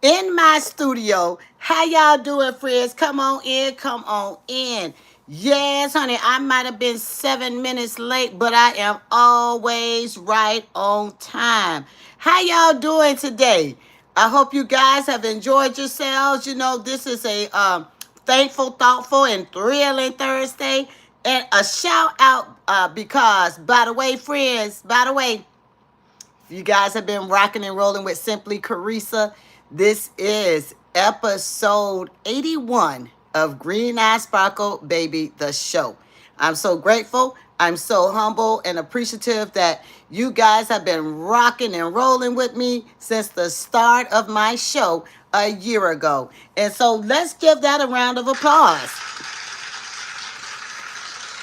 in my studio. How y'all doing, friends? Come on in, come on in. Yes, honey, I might have been 7 minutes late, but I am always right on time. How y'all doing today? I hope you guys have enjoyed yourselves. You know, this is a thankful, thoughtful, and thrilling Thursday. And a shout out because, by the way, friends, by the way, you guys have been rocking and rolling with Simply Carissa. This is episode 81 of Green Eye Sparkle Baby, the show. I'm so grateful. I'm so humble and appreciative that you guys have been rocking and rolling with me since the start of my show a year ago. And so let's give that a round of applause.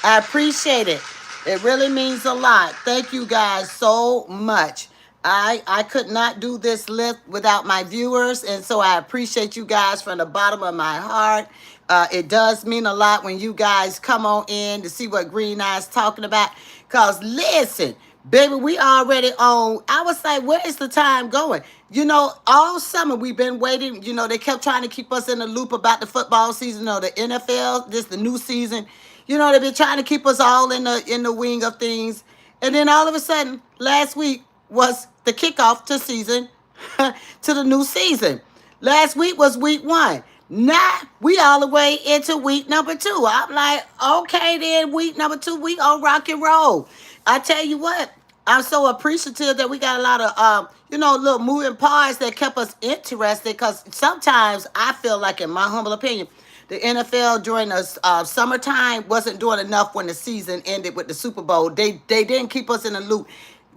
I appreciate it. It really means a lot. Thank you guys so much. I could not do this lift without my viewers, and so I appreciate you guys from the bottom of my heart. It does mean a lot when you guys come on in to see what Green Eye's talking about. Cause listen, baby, we already on. I was like, where is the time going? You know, all summer we've been waiting. You know, they kept trying to keep us in the loop about the football season or the NFL. This the new season. You know, they've been trying to keep us all in the wing of things. And then all of a sudden, last week was the kickoff to season, to the new season. Last week was week 1. Now we all the way into week number 2. I'm like, okay then, week number 2, we on rock and roll. I tell you what, I'm so appreciative that we got a lot of little moving parts that kept us interested, because sometimes I feel like, in my humble opinion, the NFL during the summertime wasn't doing enough when the season ended with the Super Bowl. They didn't keep us in the loop.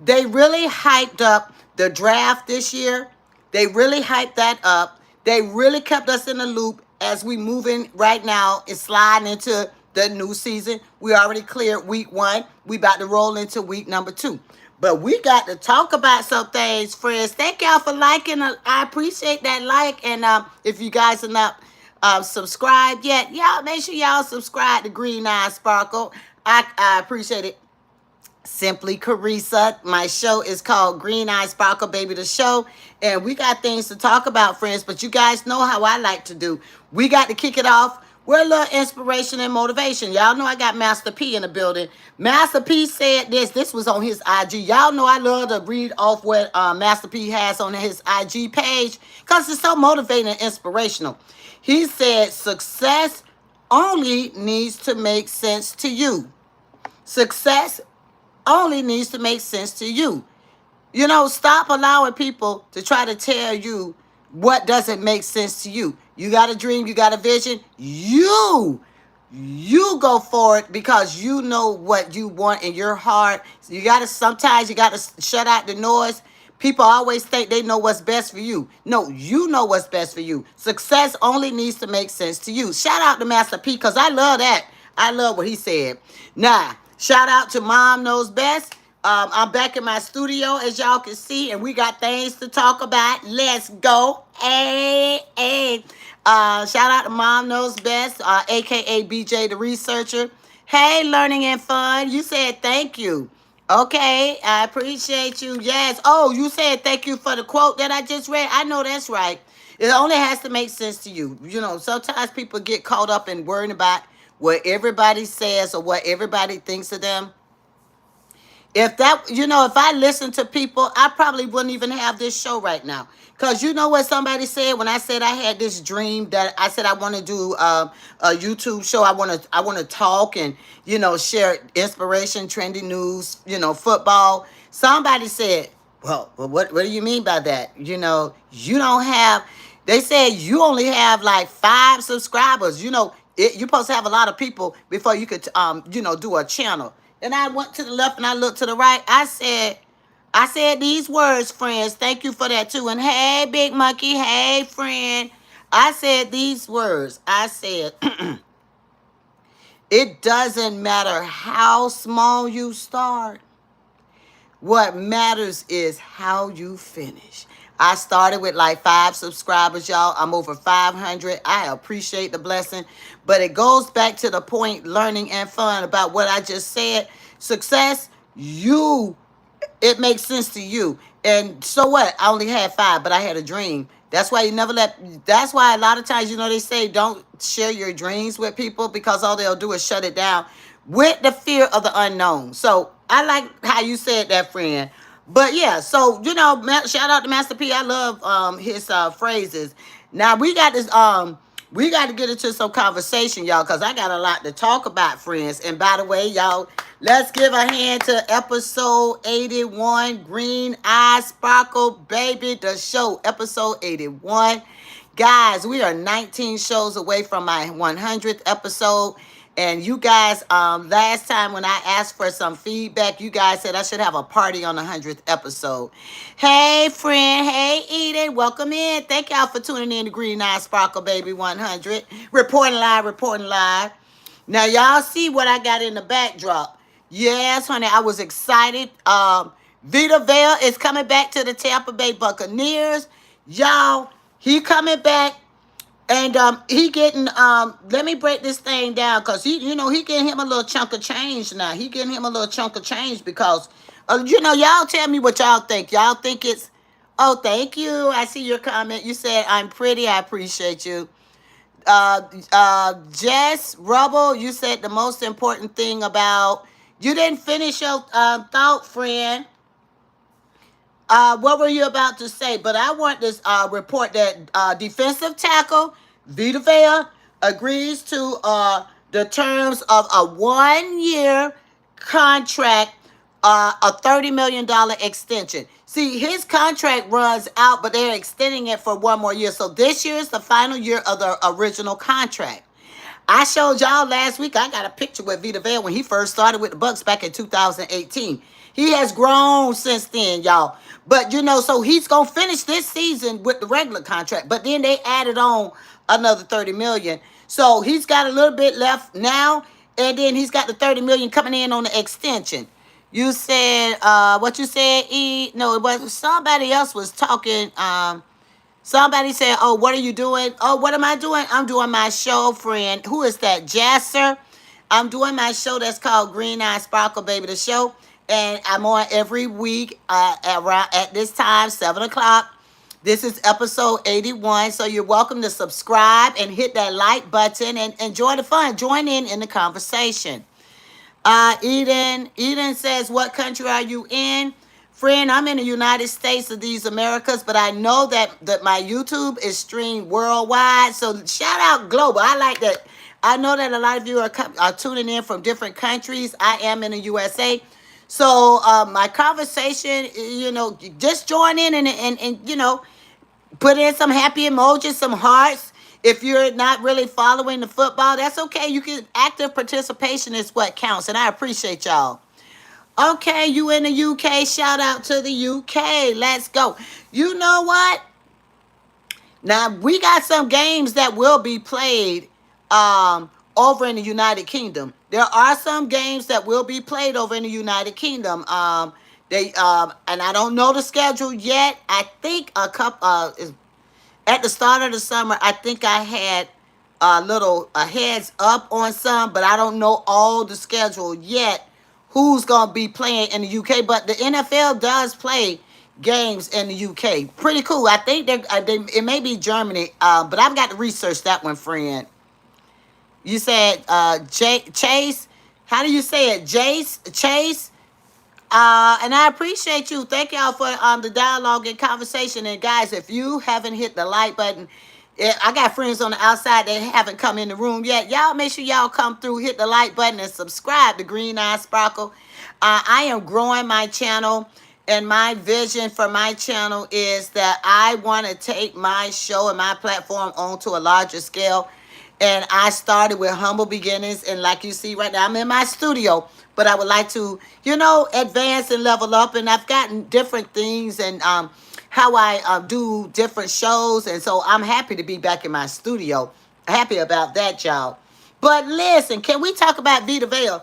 They really hyped up the draft this year. They really hyped that up. They really kept us in the loop as we moving right now and sliding into the new season. We already cleared week 1. We about to roll into week number 2. But we got to talk about some things, friends. Thank y'all for liking. I appreciate that like. And if you guys are not subscribed yet, y'all make sure y'all subscribe to Green Eye Sparkle. I appreciate it. Simply Carissa. My show is called Green Eye Sparkle Baby, the show. And we got things to talk about, friends. But you guys know how I like to do. We got to kick it off with a little inspiration and motivation. Y'all know I got Master P in the building. Master P said this. This was on his IG. Y'all know I love to read off what Master P has on his IG page, because it's so motivating and inspirational. He said, success only needs to make sense to you. Success only needs to make sense to you. You know, stop allowing people to try to tell you what doesn't make sense to you. You got a dream, you got a vision. You go for it, because you know what you want in your heart. So sometimes you got to shut out the noise. People always think they know what's best for you. No, you know what's best for you. Success only needs to make sense to you. Shout out to Master P, because I love that. I love what he said. Now, shout out to Mom Knows Best. I'm back in my studio, as y'all can see, and we got things to talk about. Let's go. Hey, hey. Shout out to Mom Knows Best, a.k.a. BJ the Researcher. Hey, Learning and Fun. You said thank you. Okay, I appreciate you. Yes. Oh, you said thank you for the quote that I just read. I know that's right. It only has to make sense to you. You know, sometimes people get caught up in worrying about what everybody says or what everybody thinks of them. If I listen to people, I probably wouldn't even have this show right now. Because you know what somebody said when I said I had this dream that I said I want to do a YouTube show. I want to talk and, share inspiration, trendy news, football. Somebody said, well, what do you mean by that? You don't have, they said you only have like 5 subscribers. You're supposed to have a lot of people before you could, do a channel. And I went to the left and I looked to the right. I said these words, friends. Thank you for that too. And hey, Big Monkey. Hey, friend. I said these words. I said, it doesn't matter how small you start. What matters is how you finish. I started with like 5 subscribers, y'all. I'm over 500. I appreciate the blessing. But it goes back to the point, learning and fun, about what I just said. Success, it makes sense to you. And so what? I only had 5, but I had a dream. That's why you never let, that's why a lot of times, they say don't share your dreams with people because all they'll do is shut it down with the fear of the unknown. So I like how you said that, friend. But yeah, so, shout out to Master P. I love his phrases. Now we got to get into some conversation, y'all, because I got a lot to talk about, friends. And by the way, y'all, let's give a hand to episode 81, Green Eye Sparkle, baby, the show, episode 81. Guys, we are 19 shows away from my 100th episode. And you guys, last time when I asked for some feedback, you guys said I should have a party on the 100th episode. Hey, friend. Hey, Eden. Welcome in. Thank y'all for tuning in to Green Eye Sparkle Baby 100. Reporting live, reporting live. Now, y'all see what I got in the backdrop. Yes, honey, I was excited. Vita Vale is coming back to the Tampa Bay Buccaneers. Y'all, he coming back. And he getting let me break this thing down because he getting him a little chunk of change now. He getting him a little chunk of change because y'all tell me what y'all think. Y'all think it's, oh, thank you. I see your comment. You said I'm pretty. I appreciate you. Jess Rubble, you said the most important thing about, you didn't finish your thought, friend. What were you about to say? But I want this report that defensive tackle Vita Vea agrees to the terms of a 1-year contract, a $30 million extension. See, his contract runs out, but they're extending it for 1 more year. So this year is the final year of the original contract. I showed y'all last week, I got a picture with Vita Vea when he first started with the Bucs back in 2018. He has grown since then, y'all. But, so he's going to finish this season with the regular contract. But then they added on another $30 million. So he's got a little bit left now. And then he's got the $30 million coming in on the extension. You said, what you said, E? No, it was somebody else was talking. Somebody said, oh, what are you doing? Oh, what am I doing? I'm doing my show, friend. Who is that? Jasser. I'm doing my show that's called Green Eye Sparkle, baby, the show. And I'm on every week around at this time, 7 o'clock. This is episode 81. So you're welcome to subscribe and hit that like button and enjoy the fun. Join in the conversation. Eden says, what country are you in? Friend, I'm in the United States of these Americas, but I know that my YouTube is streamed worldwide. So shout out global. I like that. I know that a lot of you are tuning in from different countries. I am in the USA. So my conversation, just join in and put in some happy emojis, some hearts. If you're not really following the football, that's okay. You can, active participation is what counts, and I appreciate y'all. Okay, you in the UK, shout out to the UK. Let's go. You know what? Now, we got some games that will be played over in the United Kingdom. There are some games that will be played over in the United Kingdom. And I don't know the schedule yet. I think a couple at the start of the summer, I think I had a heads up on some, but I don't know all the schedule yet. Who's gonna be playing in the UK? But the NFL does play games in the UK. Pretty cool. I think it may be Germany, but I've got to research that one, friend. You said Chase. How do you say it? Chase. And I appreciate you. Thank y'all for the dialogue and conversation. And guys, if you haven't hit the like button, I got friends on the outside that haven't come in the room yet. Y'all make sure y'all come through, hit the like button, and subscribe to Green Eye Sparkle. I am growing my channel, and my vision for my channel is that I want to take my show and my platform onto a larger scale. And I started with humble beginnings, and like you see right now, I'm in my studio, but I would like to, advance and level up. And I've gotten different things and how I do different shows. And so I'm happy to be back in my studio. Happy about that, y'all. But listen, can we talk about Vita Vea?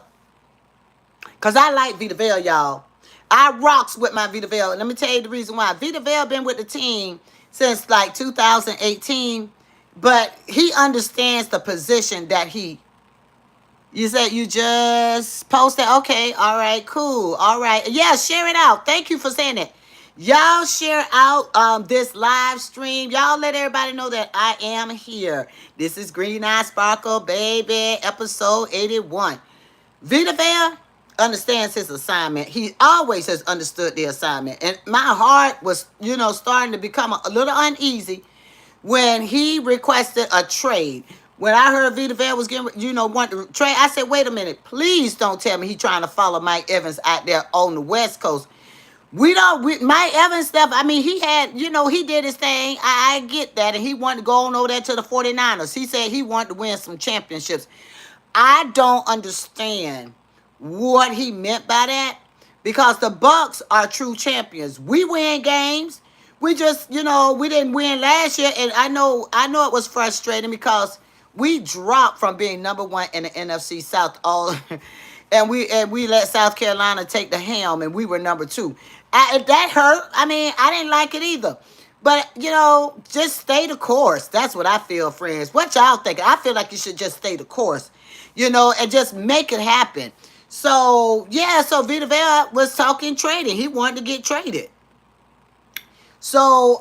Because I like Vita Vea, y'all. I rocks with my Vita Vea. And let me tell you the reason why. Vita Vea been with the team since like 2018. But he understands the position that you said you just posted. Okay. All right. Cool. All right. Yeah, share it out. Thank you for saying it. Y'all share out this live stream. Y'all let everybody know that I am here. This is Green Eye Sparkle, baby, episode 81. Vita Vea understands his assignment. He always has understood the assignment. And my heart was, starting to become a little uneasy when he requested a trade. When I heard Vita Vea was getting, want to trade, I said, wait a minute, please don't tell me he's trying to follow Mike Evans out there on the West Coast. Mike Evans stuff, I mean, he had, he did his thing. I get that. And he wanted to go on over there to the 49ers. He said he wanted to win some championships. I don't understand what he meant by that, because the Bucks are true champions. We win games. We just, we didn't win last year, and I know it was frustrating because we dropped from being number one in the NFC South all, and we let South Carolina take the helm, and we were number two. That hurt. I mean, I didn't like it either. But, just stay the course. That's what I feel, friends. What y'all thinking? I feel like you should just stay the course, and just make it happen. So, yeah, so Vita Vea was talking trading. He wanted to get traded. So,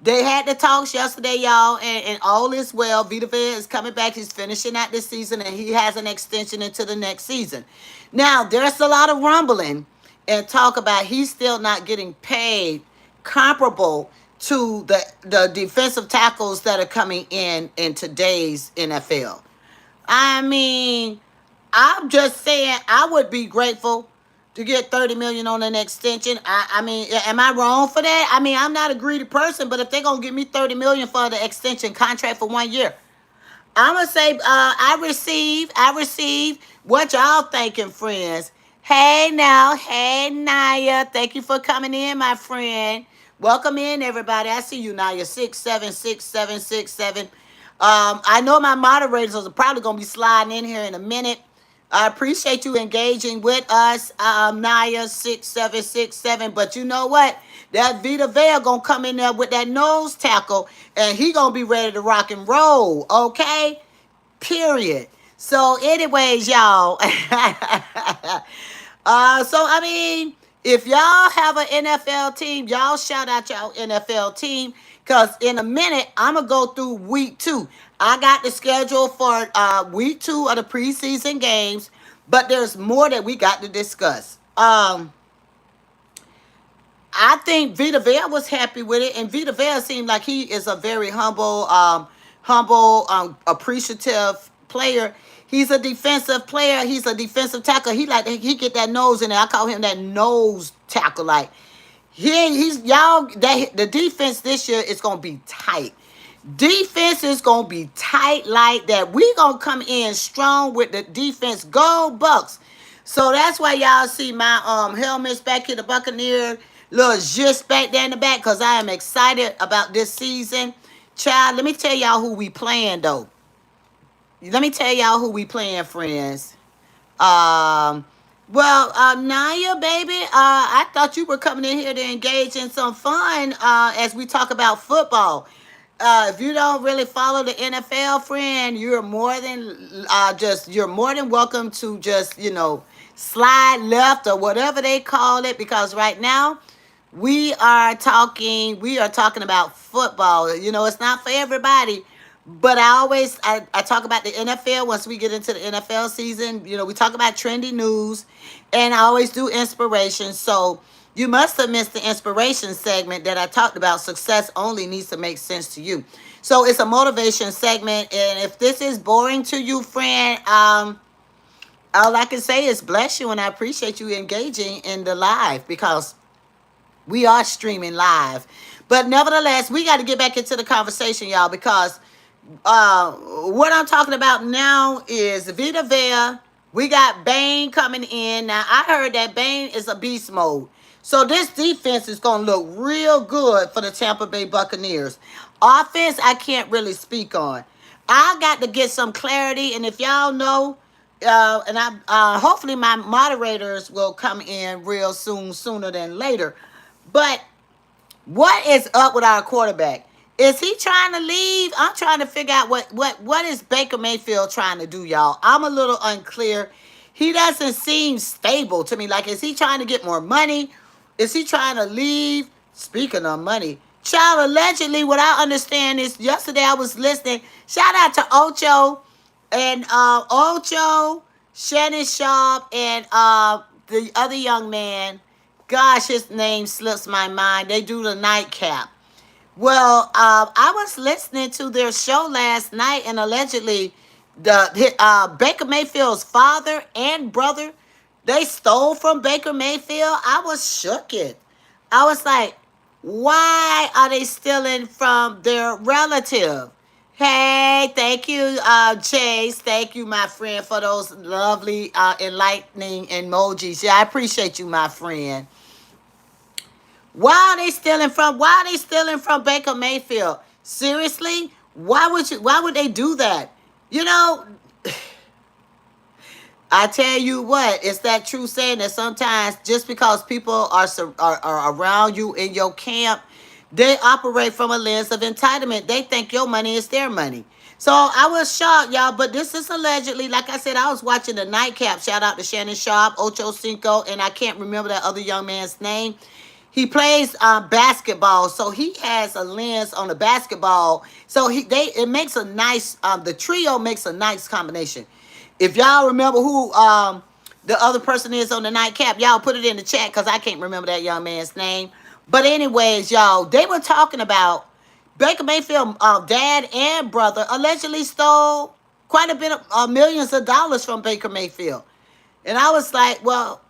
they had the talks yesterday, y'all, and all is well. Vita Vea is coming back. He's finishing out this season, and he has an extension into the next season. Now, there's a lot of rumbling and talk about he's still not getting paid comparable to the defensive tackles that are coming in today's NFL. I mean, I'm just saying I would be grateful to get $30 million on an extension. I mean, am I wrong for that? I mean, I'm not a greedy person, but if they're gonna give me $30 million for the extension contract for 1 year, I'm gonna say I receive. What y'all thinking, friends? Hey now, hey Naya, thank you for coming in, my friend. Welcome in, everybody. I see you, Naya, 676767. I know my moderators are probably gonna be sliding in here in a minute. I appreciate you engaging with us, Naya 6767. But you know what? That Vita Vea gonna come in there with that nose tackle, and he gonna be ready to rock and roll. Okay, period. So, anyways, y'all. So I mean, if y'all have an NFL team, y'all shout out y'all NFL team. Because in a minute, I'm going to go through week 2. I got the schedule for week 2 of the preseason games. But there's more that we got to discuss. I think Vita Vea was happy with it. And Vita Vea seemed like he is a very humble, appreciative player. He's a defensive player. He's a defensive tackle. He get that nose in there. I call him that nose tackle. Like, the defense this year is gonna be tight. Defense is gonna be tight like that. We gonna come in strong with the defense. Go Bucks! So that's why y'all see my helmets back here, the Buccaneer, little just back there in the back, because I am excited about this season. Child, let me tell y'all who we playing though. Let me tell y'all who we playing, friends. Naya, baby, I thought you were coming in here to engage in some fun as we talk about football. If you don't really follow the NFL, friend, you're more than welcome to just, slide left or whatever they call it, because right now we are talking about football. It's not for everybody. But I talk about the NFL once we get into the NFL season. We talk about trendy news, and I always do inspiration. So you must have missed the inspiration segment that I talked about. Success only needs to make sense to you. So it's a motivation segment. And if this is boring to you, friend, all I can say is bless you, and I appreciate you engaging in the live, because we are streaming live. But nevertheless, we got to get back into the conversation, y'all, because what I'm talking about now is Vita Vea. We got Bane coming in. Now, I heard that Bane is a beast mode. So this defense is going to look real good for the Tampa Bay Buccaneers. Offense, I can't really speak on. I got to get some clarity. And if y'all know, hopefully my moderators will come in real soon, sooner than later. But what is up with our quarterback? Is he trying to leave? I'm trying to figure out what is Baker Mayfield trying to do, y'all. I'm a little unclear. He doesn't seem stable to me. Like, is he trying to get more money? Is he trying to leave? Speaking of money, child, allegedly, what I understand is yesterday I was listening. Shout out to Ocho and Ocho, Shannon Sharp, and the other young man. Gosh, his name slips my mind. They do the nightcap. Well, I was listening to their show last night, and allegedly, Baker Mayfield's father and brother, they stole from Baker Mayfield. I was shook it. I was like, why are they stealing from their relative? Hey, thank you, Chase. Thank you, my friend, for those lovely, enlightening emojis. Yeah, I appreciate you, my friend. Why are they stealing from? Why are they stealing from Baker Mayfield? Seriously, why would you? Why would they do that? You know, I tell you what, it's that true saying that sometimes just because people are around you in your camp, they operate from a lens of entitlement. They think your money is their money. So I was shocked, y'all, but this is allegedly, like I said, I was watching the nightcap. Shout out to Shannon Sharp, Ocho Cinco, and I can't remember that other young man's name. He plays basketball, so he has a lens on the basketball. So it makes a nice the trio makes a nice combination. If y'all remember who the other person is on the nightcap, y'all put it in the chat because I can't remember that young man's name. But anyways, y'all, they were talking about Baker Mayfield, dad and brother allegedly stole quite a bit of millions of dollars from Baker Mayfield, and I was like, well,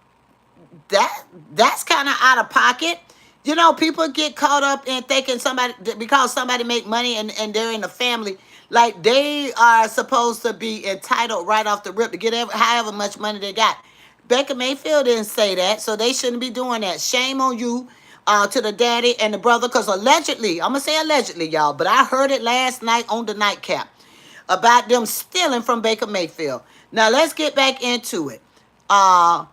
that's kind of out of pocket. You know, people get caught up in thinking somebody because somebody make money and they're in the family, like they are supposed to be entitled right off the rip to get however much money they got. Baker Mayfield didn't say that, so they shouldn't be doing that. Shame on you, to the daddy and the brother, because allegedly, I'm gonna say allegedly, y'all, but I heard it last night on the nightcap about them stealing from Baker Mayfield. Now let's get back into it. Uh,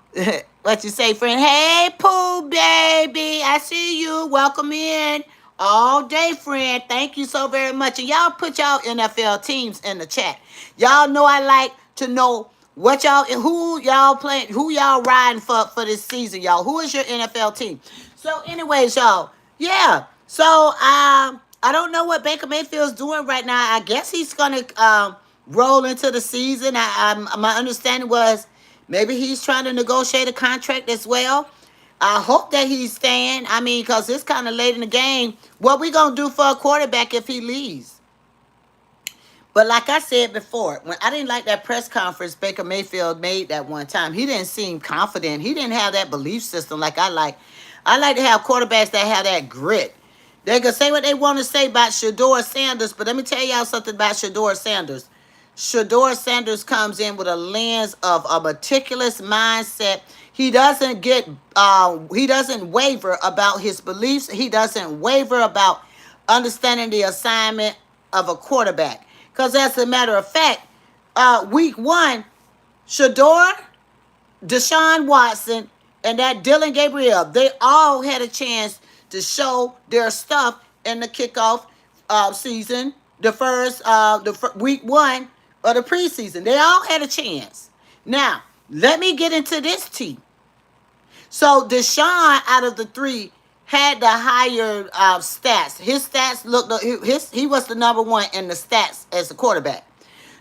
what you say, friend? Hey, Pooh, baby. I see you. Welcome in. All day, friend. Thank you so very much. And y'all put y'all NFL teams in the chat. Y'all know I like to know what y'all, who y'all playing, who y'all riding for this season, y'all. Who is your NFL team? So, anyways, y'all, yeah. So, I don't know what Baker Mayfield's doing right now. I guess he's gonna roll into the season. My understanding was maybe he's trying to negotiate a contract as well. I hope that he's staying. I mean, because it's kind of late in the game. What we going to do for a quarterback if he leaves? But like I said before, when I didn't like that press conference Baker Mayfield made that one time, he didn't seem confident. He didn't have that belief system like I like. I like to have quarterbacks that have that grit. They can say what they want to say about Shedeur Sanders, but let me tell y'all something about Shedeur Sanders. Shedeur Sanders comes in with a lens of a meticulous mindset. He doesn't waver about his beliefs. He doesn't waver about understanding the assignment of a quarterback. Because as a matter of fact, week one, Shedeur, Deshaun Watson, and that Dylan Gabriel, they all had a chance to show their stuff in the kickoff season, week one of the preseason. They all had a chance. Now, let me get into this team. So Deshaun, out of the three, had the higher stats. His stats looked, he was the number one in the stats as a quarterback.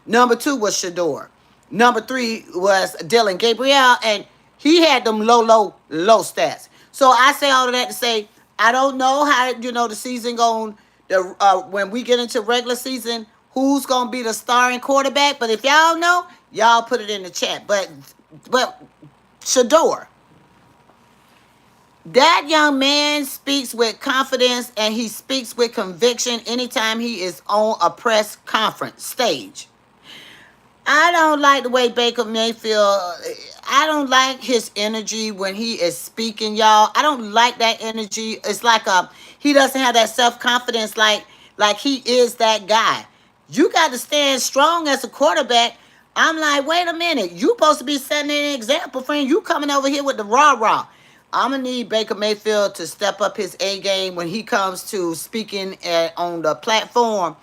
Number two was Shedeur. Number three was Dylan Gabriel, and he had them low stats. So I say all of that to say, I don't know how, the season going, when we get into regular season, who's going to be the starring quarterback. But if y'all know, y'all put it in the chat. But Shedeur, that young man speaks with confidence and he speaks with conviction anytime he is on a press conference stage. I don't like the way Baker Mayfield, I don't like his energy when he is speaking, y'all. I don't like that energy. It's like he doesn't have that self-confidence like he is that guy. You got to stand strong as a quarterback. I'm like, wait a minute. You supposed to be setting an example, friend. You coming over here with the rah-rah. I'm going to need Baker Mayfield to step up his A game when he comes to speaking on the platform.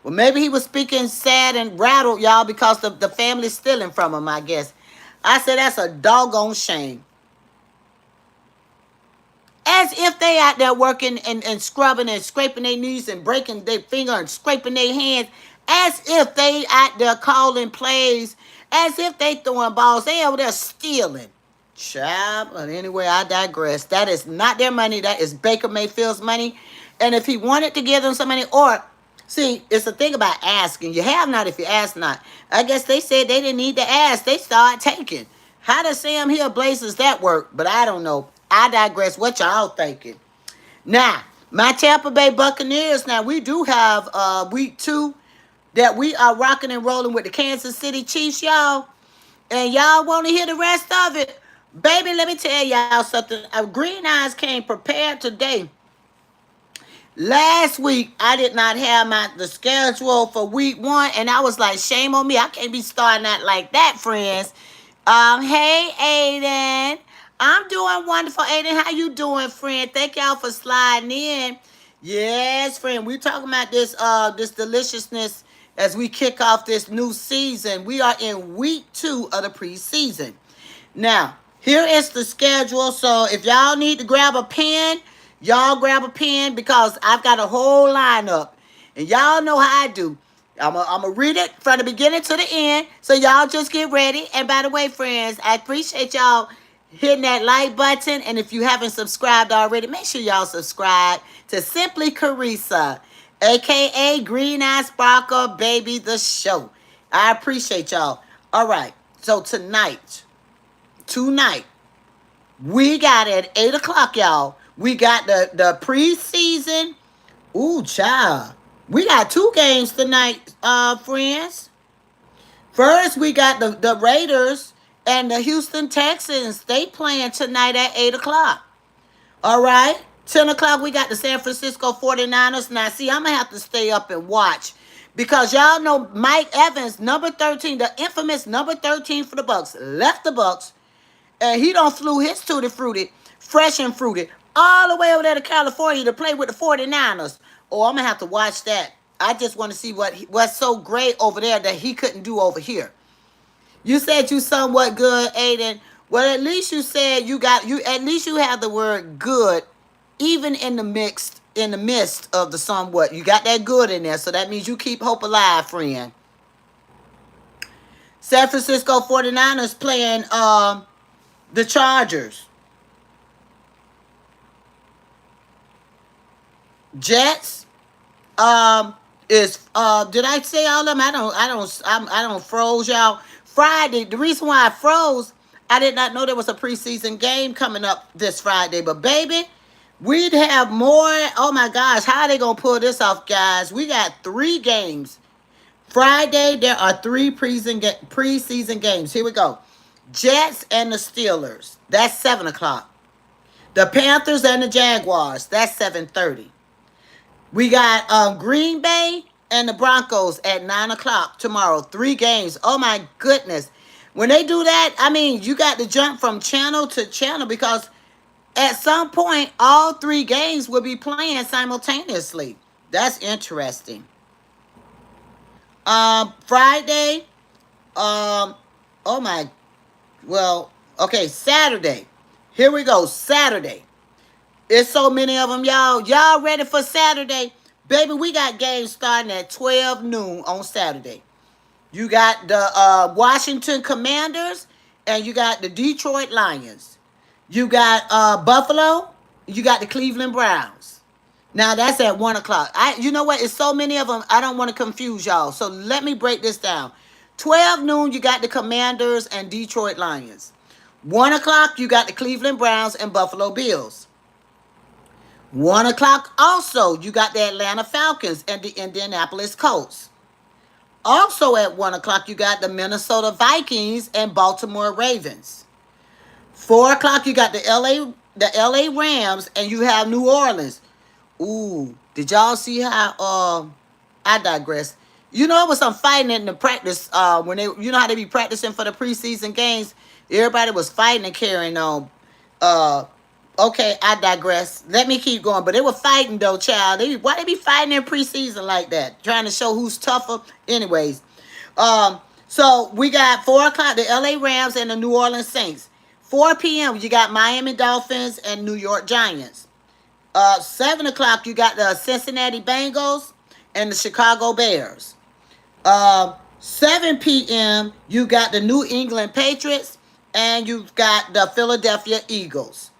Well, maybe he was speaking sad and rattled, y'all, because the family's stealing from him, I guess. I said that's a doggone shame. As if they out there working and scrubbing and scraping their knees and breaking their finger and scraping their hands. As if they out there calling plays. As if they throwing balls. They over there stealing. Child, but anyway, I digress. That is not their money. That is Baker Mayfield's money. And if he wanted to give them some money, or see, it's the thing about asking. You have not if you ask not. I guess they said they didn't need to ask. They start taking. How does Sam Hill Blazers that work? But I don't know. I digress. What y'all thinking? Now, my Tampa Bay Buccaneers. Now we do have week 2 that we are rocking and rolling with the Kansas City Chiefs, y'all. And y'all want to hear the rest of it? Baby, let me tell y'all something. Green Eyes came prepared today. Last week, I did not have the schedule for week 1, and I was like, shame on me. I can't be starting out like that, friends. Hey, Aiden. I'm doing wonderful, Aiden. How you doing, friend? Thank y'all for sliding in. Yes, friend. We're talking about this deliciousness as we kick off this new season. We are in week 2 of the preseason. Now, here is the schedule. So if y'all need to grab a pen, y'all grab a pen because I've got a whole lineup. And y'all know how I do. I'm going to read it from the beginning to the end. So y'all just get ready. And by the way, friends, I appreciate y'all hitting that like button. And if you haven't subscribed already, make sure y'all subscribe to Simply Carissa, a.k.a. Green Eye Sparkle Baby the Show. I appreciate y'all. All right. So tonight, we got at 8 o'clock, y'all. We got the preseason. Ooh, child. We got 2 games tonight, friends. First, we got the Raiders and the Houston Texans. They playing tonight at 8 o'clock. All right. 10 o'clock, we got the San Francisco 49ers. Now, see, I'm going to have to stay up and watch. Because y'all know Mike Evans, number 13, the infamous number 13 for the Bucs, left the Bucs. And he done flew his tutti frutti, fresh and fruity, all the way over there to California to play with the 49ers. Oh, I'm going to have to watch that. I just want to see what's so great over there that he couldn't do over here. You said you somewhat good, Aiden. Well, at least you said at least you have the word good, even in the midst of the somewhat. You got that good in there, so that means you keep hope alive, friend. San Francisco 49ers playing the Chargers. Jets is did I say all of them? I don't froze, y'all. Friday, the reason why I froze, I did not know there was a preseason game coming up this Friday, but baby, we'd have more. Oh my gosh, how are they gonna pull this off, guys? We got 3 games. Friday, there are 3 preseason games. Here we go. Jets and the Steelers. That's 7 o'clock. The Panthers and the Jaguars. That's 7:30. We got Green Bay and the Broncos at 9 o'clock tomorrow. 3 games. Oh, my goodness. When they do that, I mean, you got to jump from channel to channel because at some point, all 3 games will be playing simultaneously. That's interesting. Friday, Saturday. Here we go, Saturday. It's so many of them, y'all. Y'all ready for Saturday? Baby, we got games starting at 12 noon on Saturday. You got the Washington Commanders and you got the Detroit Lions. You got Buffalo. You got the Cleveland Browns. Now, that's at 1 o'clock. You know what? It's so many of them, I don't want to confuse y'all. So let me break this down. 12 noon, you got the Commanders and Detroit Lions. 1 o'clock, you got the Cleveland Browns and Buffalo Bills. 1 o'clock also, you got the Atlanta Falcons and the Indianapolis Colts. Also at 1 o'clock, you got the Minnesota Vikings and Baltimore Ravens. 4 o'clock, you got the LA Rams and you have New Orleans. Ooh, did y'all see how, I digress. You know, it was some fighting in the practice, when you know how they be practicing for the preseason games? Everybody was fighting and carrying on. Okay, I digress. Let me keep going. But they were fighting, though, child. Why they be fighting in preseason like that? Trying to show who's tougher? Anyways. So we got 4 o'clock, the LA Rams and the New Orleans Saints. 4 p.m. you got Miami Dolphins and New York Giants. 7 o'clock you got the Cincinnati Bengals and the Chicago Bears. 7 p.m. you got the New England Patriots and you've got the Philadelphia Eagles.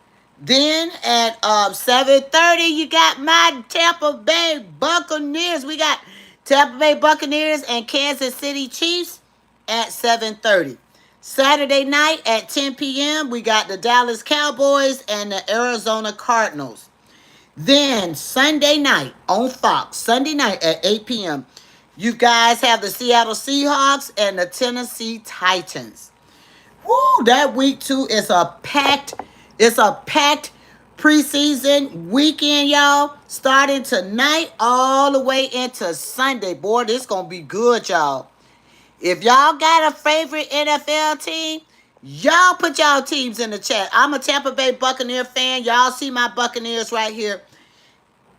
Then at 7:30 you got my Tampa Bay Buccaneers. We got Tampa Bay Buccaneers and Kansas City Chiefs at 7:30. Saturday night at 10 p.m. we got the Dallas Cowboys and the Arizona Cardinals. Then Sunday night on Fox, Sunday night at 8 p.m., you guys have the Seattle Seahawks and the Tennessee Titans. Woo, that week 2 is it's a packed preseason weekend, y'all. Starting tonight all the way into Sunday. Boy, this gonna be good, y'all. If y'all got a favorite NFL team, y'all put y'all teams in the chat. I'm a Tampa Bay Buccaneer fan. Y'all see my Buccaneers right here.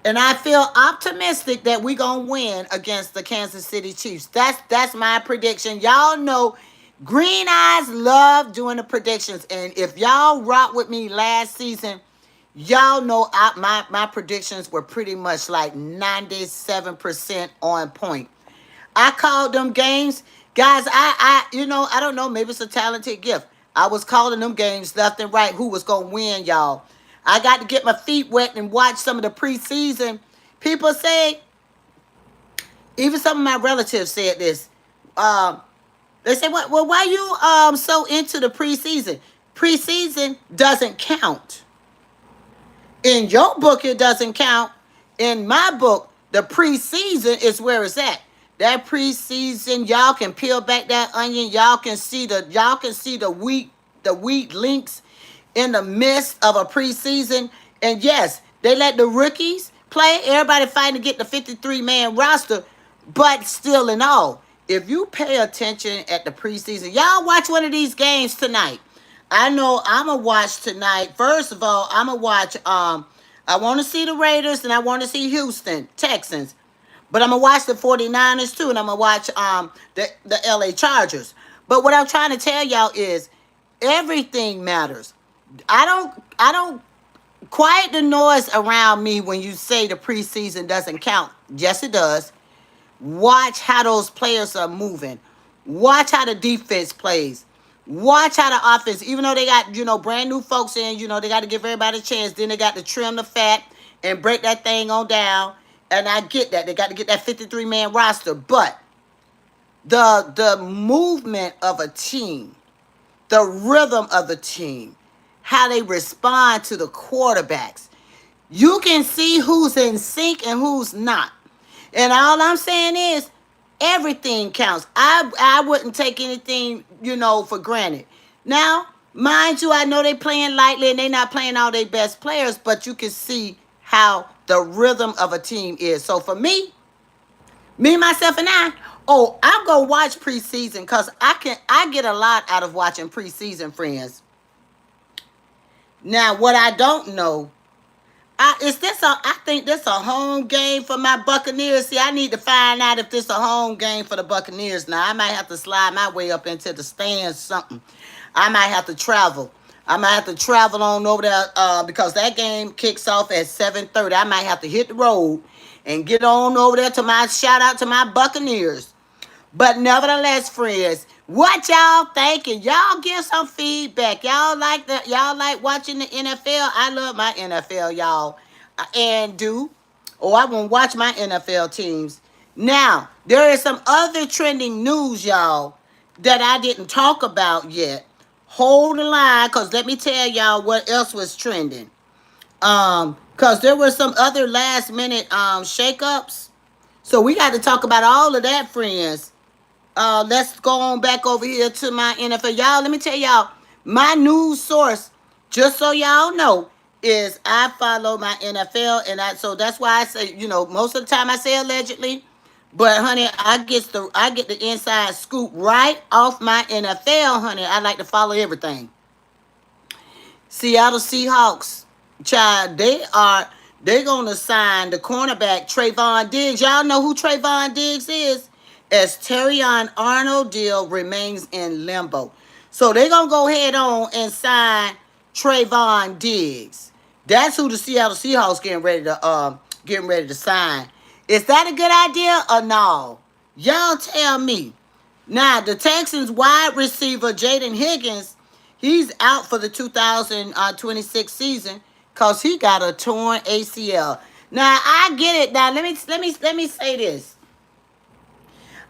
And I feel optimistic that we're going to win against the Kansas City Chiefs. That's my prediction. Y'all know Green Eyes love doing the predictions. And if y'all rock with me last season, y'all know my predictions were pretty much like 97% on point. I called them games. Guys, I don't know. Maybe it's a talented gift. I was calling them games left and right who was going to win, y'all. I got to get my feet wet and watch some of the preseason. People say, even some of my relatives said this. They say, well, why you so into the preseason? Preseason doesn't count. In your book, it doesn't count. In my book, the preseason is where it's at. That preseason, y'all can peel back that onion. Y'all can see the weak links in the midst of a preseason. And yes, they let the rookies play. Everybody fighting to get the 53-man roster. But still in all, if you pay attention at the preseason, y'all watch one of these games tonight. I know I'm going to watch tonight. First of all, I'm going to watch, I want to see the Raiders and I want to see Houston Texans. But I'm going to watch the 49ers too. And I'm going to watch the LA Chargers. But what I'm trying to tell y'all is everything matters. I don't quiet the noise around me when you say the preseason doesn't count. Yes, it does. Watch how those players are moving. Watch how the defense plays. Watch how the offense, even though they got, brand new folks in, they got to give everybody a chance. Then they got to trim the fat and break that thing on down. And I get that. They got to get that 53-man roster. But the movement of a team, the rhythm of the team, how they respond to the quarterbacks. You can see who's in sync and who's not. And all I'm saying is everything counts. I wouldn't take anything, for granted. Now, mind you, I know they playing lightly and they not playing all their best players, but you can see how the rhythm of a team is. So for me, myself, and I'm going to watch preseason because I get a lot out of watching preseason, friends. Now, what I don't know, I think this a home game for my Buccaneers. See, I need to find out if this a home game for the Buccaneers. Now, I might have to slide my way up into the stands something. I might have to travel. I might have to travel on over there because that game kicks off at 7:30. I might have to hit the road and get on over there to shout out to my Buccaneers. But nevertheless, friends, what y'all thinking? Y'all give some feedback. Y'all like watching the NFL? I love my NFL, y'all. I won't watch my NFL teams. Now, there is some other trending news, y'all, that I didn't talk about yet. Hold the line, because let me tell y'all what else was trending. Because there were some other last-minute shakeups. So we got to talk about all of that, friends. Let's go on back over here to my NFL. Y'all, let me tell y'all, my news source, just so y'all know, is I follow my NFL. And so that's why I say, most of the time I say allegedly. But, honey, I get the inside scoop right off my NFL, honey. I like to follow everything. Seattle Seahawks, child, they're going to sign the cornerback Trayvon Diggs. Y'all know who Trayvon Diggs is? As Terrion Arnold deal remains in limbo. So they're going to go ahead on and sign Trayvon Diggs. That's who the Seattle Seahawks getting ready to sign. Is that a good idea or no? Y'all tell me. Now, the Texans wide receiver Jaden Higgins, he's out for the 2026 season because he got a torn ACL. Now, I get it. Now, let me say this.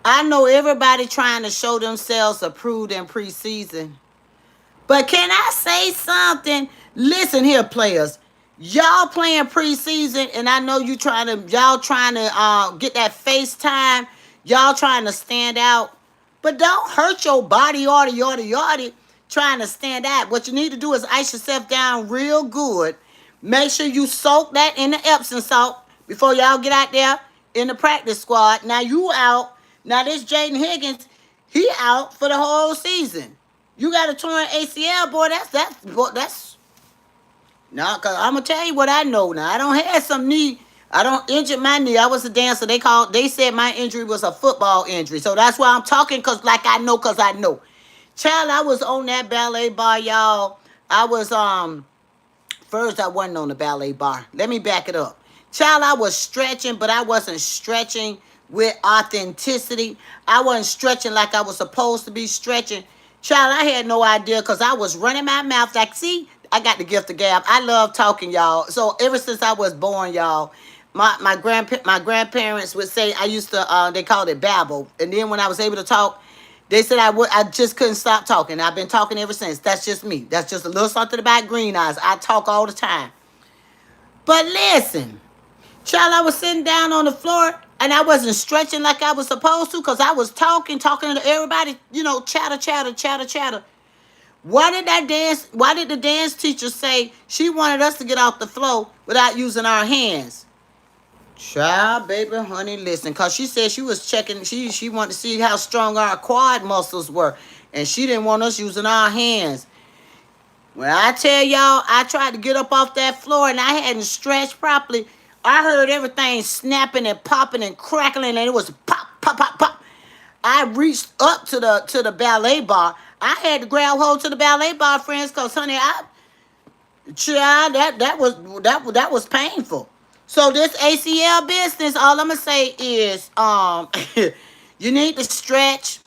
I know everybody trying to show themselves approved in preseason. But can I say something? Listen here, players. Y'all playing preseason, and I know y'all trying to get that FaceTime. Y'all trying to stand out. But don't hurt your body, yada, trying to stand out. What you need to do is ice yourself down real good. Make sure you soak that in the Epsom salt before y'all get out there in the practice squad. Now you out. Now this Jaden Higgins, he out for the whole season. You got a torn ACL, boy. That's no. Cause I'm gonna tell you what I know. Now I don't have some knee. I don't injure my knee. I was a dancer. They said my injury was a football injury. So that's why I'm talking. Cause I know. Child, I was on that ballet bar, y'all. I was first I wasn't on the ballet bar. Let me back it up. Child, I was stretching, but I wasn't stretching with authenticity. I wasn't stretching like I was supposed to be stretching. Child, I had no idea because I was running my mouth. Like, see, I got the gift of gab. I love talking, y'all. So ever since I was born, y'all, my grandparents would say I used to, they called it babble. And then when I was able to talk, they said I just couldn't stop talking. I've been talking ever since. That's just me. That's just a little something about green eyes. I talk all the time. But listen, child, I was sitting down on the floor and I wasn't stretching like I was supposed to because I was talking to everybody, chatter. Why did the dance teacher say she wanted us to get off the floor without using our hands? Child, baby, honey, listen, because she said she was checking, she wanted to see how strong our quad muscles were, and she didn't want us using our hands. When I tell y'all, I tried to get up off that floor and I hadn't stretched properly. I heard everything snapping and popping and crackling, and it was pop, pop, pop, pop. I reached up to the ballet bar. I had to grab hold to the ballet bar, friends, because honey, child, that was painful. So this ACL business, all I'm gonna say is, you need to stretch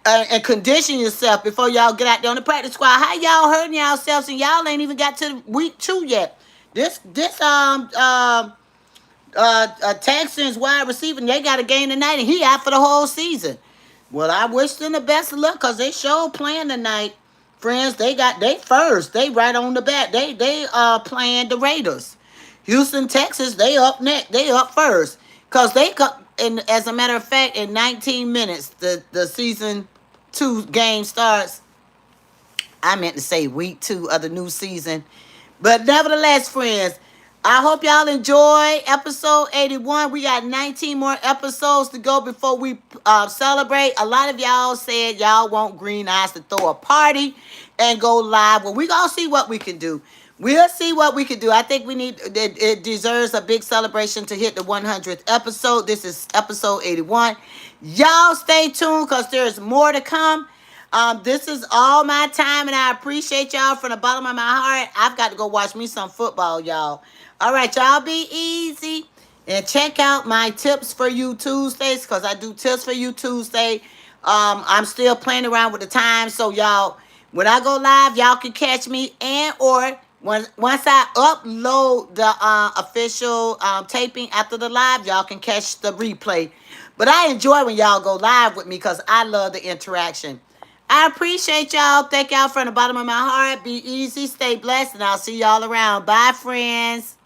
and condition yourself before y'all get out there on the practice squad. How y'all hurting yourselves and y'all ain't even got to week 2 yet? This Texans wide receiver, they got a game tonight and he out for the whole season. Well, I wish them the best of luck because they sure playing tonight, friends. They first. They right on the bat. They playing the Raiders. Houston, Texas, they up next. They up first. Because they got, and as a matter of fact, in 19 minutes, the season 2 game starts. I meant to say week 2 of the new season. But nevertheless, friends, I hope y'all enjoy episode 81. We got 19 more episodes to go before we celebrate. A lot of y'all said y'all want Green Eyes to throw a party and go live. Well, we're going to see what we can do. We'll see what we can do. I think it deserves a big celebration to hit the 100th episode. This is episode 81. Y'all stay tuned because there's more to come. This is all my time, and I appreciate y'all from the bottom of my heart. I've got to go watch me some football, y'all. All right, y'all be easy. And check out my Tips for You Tuesdays because I do Tips for You Tuesday. I'm still playing around with the time, so y'all, when I go live, y'all can catch me or once I upload the official taping after the live, y'all can catch the replay. But I enjoy when y'all go live with me because I love the interaction. I appreciate y'all. Thank y'all from the bottom of my heart. Be easy, stay blessed, and I'll see y'all around. Bye, friends.